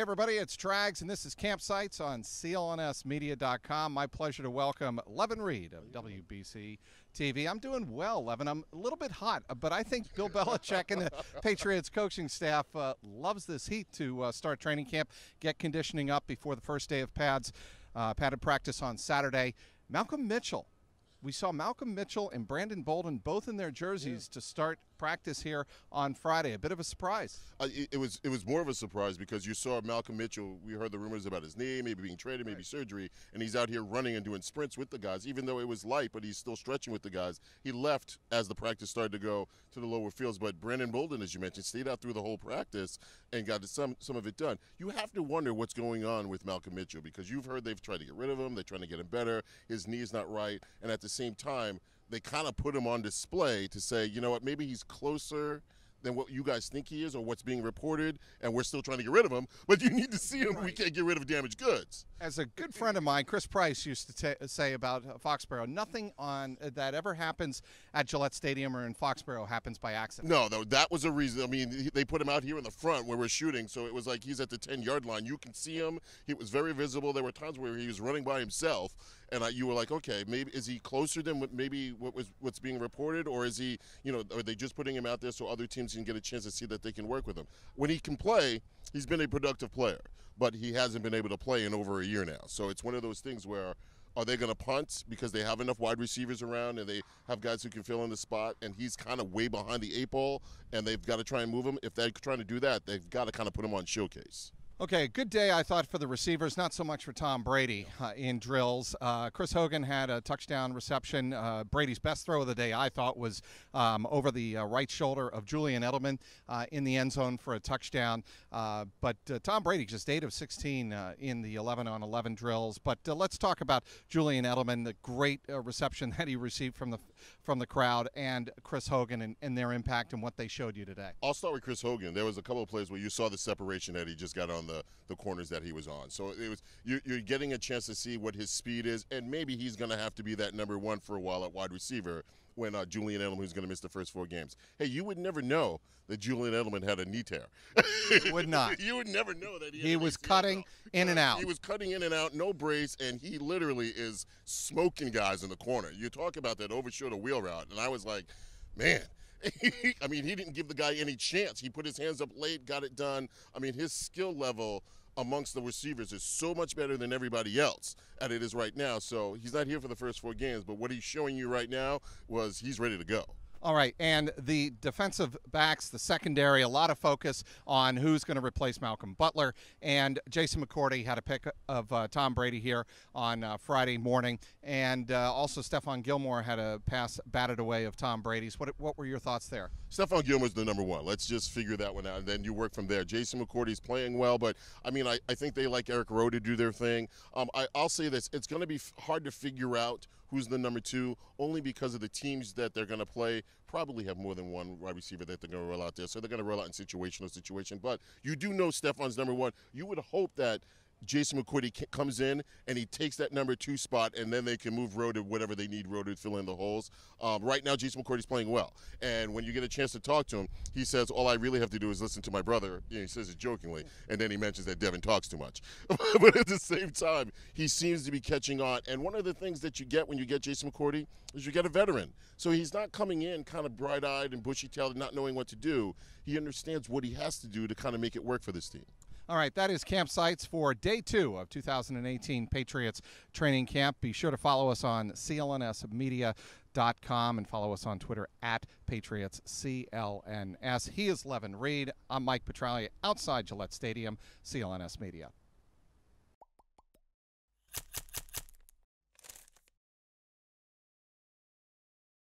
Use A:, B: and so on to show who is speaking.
A: Hey everybody, it's Trags, and this is Campsites on CLNSmedia.com. My pleasure to welcome Levan Reid of WBC TV. I'm doing well, Levan. I'm a little bit hot, but I think Bill Belichick and the Patriots coaching staff loves this heat to start training camp, get conditioning up before the first day of padded practice on Saturday. Malcolm Mitchell. We saw Malcolm Mitchell and Brandon Bolden both in their jerseys to start practice here on Friday. A bit of a surprise.
B: It was more of a surprise because you saw Malcolm Mitchell. We heard the rumors about his knee, maybe being traded, maybe surgery, and he's out here running and doing sprints with the guys. Even though it was light, but he's still stretching with the guys. He left as the practice started to go to the lower fields, but Brandon Bolden, as you mentioned, stayed out through the whole practice and got some of it done. You have to wonder what's going on with Malcolm Mitchell because you've heard they've tried to get rid of him. They're trying to get him better. His knee's not right, and at the same time, they kind of put him on display to say, you know what, maybe he's closer than what you guys think he is or what's being reported, and we're still trying to get rid of him, but you need to see him. Right. We can't get rid of damaged goods. As
A: a good friend of mine, Chris Price, used to say about Foxborough, nothing on that ever happens at Gillette Stadium or in Foxborough happens by accident.
B: No, that was a reason. I mean, they put him out here in the front where we're shooting, so it was like he's at the 10-yard line. You can see him. He was very visible. There were times where he was running by himself, and you were like, okay, maybe is he closer than what's being reported, or is he, are they just putting him out there so other teams can get a chance to see that they can work with him? When he can play, he's been a productive player, but he hasn't been able to play in over a year now. So it's one of those things where, are they going to punt because they have enough wide receivers around and they have guys who can fill in the spot, and he's kind of way behind the 8 ball, and they've got to try and move him? If they're trying to do that, they've got to kind of put him on showcase.
A: Okay, good day, I thought, for the receivers, not so much for Tom Brady in drills. Chris Hogan had a touchdown reception. Brady's best throw of the day, I thought, was over the right shoulder of Julian Edelman in the end zone for a touchdown. But Tom Brady just 8 of 16 in the 11-on-11 drills. But let's talk about Julian Edelman, the great reception that he received from the crowd, and Chris Hogan and their impact and what they showed you today.
B: I'll start with Chris Hogan. There was a couple of plays where you saw the separation that he just got on the corners that he was on. So it was you're getting a chance to see what his speed is, and maybe he's going to have to be that number one for a while at wide receiver when Julian Edelman is going to miss the first 4 games. Hey, you would never know that Julian Edelman had a knee tear.
A: You would not.
B: You would never know that
A: he was cutting in and out.
B: He was cutting in and out, no brace, and he literally is smoking guys in the corner. You talk about that over-shoulder wheel route, and I was like, man. I mean, he didn't give the guy any chance. He put his hands up late, got it done. I mean, his skill level amongst the receivers is so much better than everybody else at it is right now. So he's not here for the first 4 games, but what he's showing you right now was he's ready to go.
A: All right, and the defensive backs, the secondary, a lot of focus on who's going to replace Malcolm Butler. And Jason McCourty had a pick of Tom Brady here on Friday morning. And also Stephon Gilmore had a pass batted away of Tom Brady's. What were your thoughts there?
B: Stephon Gilmore's the number one. Let's just figure that one out, and then you work from there. Jason McCourty's playing well, but, I mean, I think they like Eric Rowe to do their thing. I'll say this. It's going to be hard to figure out who's the number 2, only because of the teams that they're going to play probably have more than one wide receiver that they're going to roll out there. So they're going to roll out in situation. But you do know Stephon's number 1. You would hope that Jason McCourty comes in and he takes that number 2 spot, and then they can move Rowe to whatever they need Rowe to fill in the holes. Right now, Jason McCourty's playing well. And when you get a chance to talk to him, he says, all I really have to do is listen to my brother. He says it jokingly, and then he mentions that Devin talks too much. But at the same time, he seems to be catching on. And one of the things that you get when you get Jason McCourty is you get a veteran. So he's not coming in kind of bright-eyed and bushy-tailed and not knowing what to do. He understands what he has to do to kind of make it work for this team.
A: All right, that is Campsites for Day 2 of 2018 Patriots Training Camp. Be sure to follow us on CLNSmedia.com and follow us on Twitter at PatriotsCLNS. He is Levan Reid. I'm Mike Petraglia outside Gillette Stadium, CLNS Media.